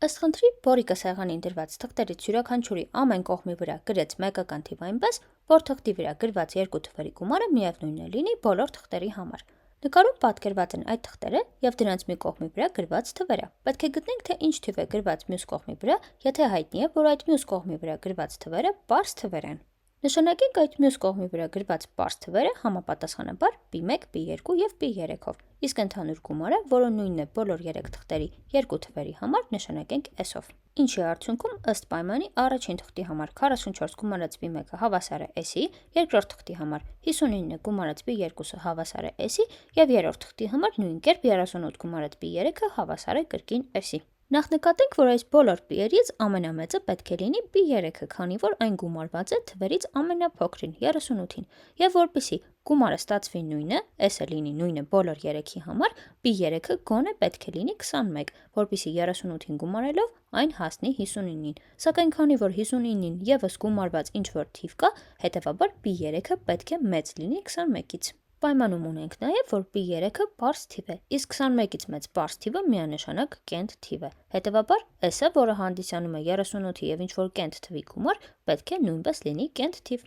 Ըստ խնդրի, բորիկը սեղանին դրված թղթերից յուրաքանչյուրի ամեն կողմի վրա գրեց մեկական թիվ այնպես, որ թղթի վրա գրված երկու թվերի գումարը միևնույնը լինի բոլոր թղթերի համար։ Նկարում պատկերված են այդ թղթերը և դրանց մի կողմի վրա գրված թվերը։ Պետք է գտնենք, թե ինչ թիվ է գրված մյուս կողմի վրա, եթե հայտնի է, որ այդ մյուս կողմի վրա գրված թվերը պարզ թվեր են։ Նշանակենք այդ մյուս կողմի վրա գրված պարզ թվերը համապատասխանաբար P1, P2 և P3-ով, իսկ ընդհանուր գումարը, որը նույնն է բոլոր 3 թղթերի երկու թվերի համար, նշանակենք S-ով։ Ինչի արդյունքում, ըստ պայմանի, առաջին թղթի համար 44 գումարած P1-ը հավասար է S-ի, երկրորդ թղթի համար 59 գումարած P2-ը հավասար է S-ի և երրորդ թղթի համար նույն կերպ 38 գումարած P3-ը հավասար է կրկին S-ի։ Նախ նկատենք, որ այս բոլոր P-երից ամենամեծը պետք է լինի P3-ը, քանի որ այն գումարված է թվերից ամենափոքրին՝ 38-ին, և որպեսզի գումարը ստացվի նույնը, S-ը լինի նույնը բոլոր 3-ի համար, P3-ը գոնե պետք է լինի 21, որպեսզի 38-ին գումարելով այն հասնի 59-ին, սակայն քանի որ 59-ին ևս գումարված ինչ-որ թիվ կա, հետևաբար P3-ը պետք է մեծ լինի 21-ից։ Պայմանում ունենք նաև, որ P3-ը պարզ թիվ է, իսկ 21-ից մեծ պարզ թիվը միանշանակ կենտ թիվ է։ Հետևաբար S-ը, որը հանդիսանում է 38-ի և ինչ-որ կենտ թվի գումար, պետք է նույնպես լինի կենտ թիվ։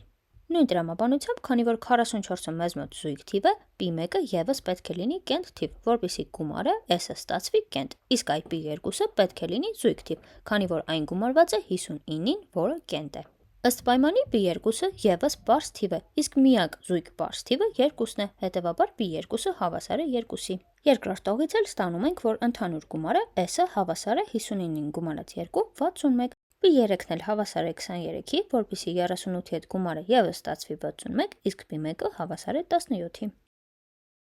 Նույն տրամաբանությամբ, քանի որ 44-ը մեզ մոտ զույգ թիվ է, P1-ը ևս պետք է լինի կենտ թիվ, որպեսզի գումարը S-ը ստացվի կենտ, իսկ այդ P2-ը պետք է լինի զույգ թիվ, քանի որ այն գումարված է 59-ին, որը կենտ է։ Ըստ պայմանի P2-ը ևս պարզ թիվ է, իսկ միակ զույգ պարզ թիվը 2-ն է, հետևաբար P2-ը հավասար է 2-ի։ Երկրորդ տողից էլ ստանում ենք, որ ընդհանուր գումարը S-ը հավասար է 59-ին գումարած 2, 61, P3-ն էլ հավասար է 23-ի, որպեսզի 38-ի հետ գումարը ևս ստացվի 61, իսկ P1-ը հավասար է 17-ի։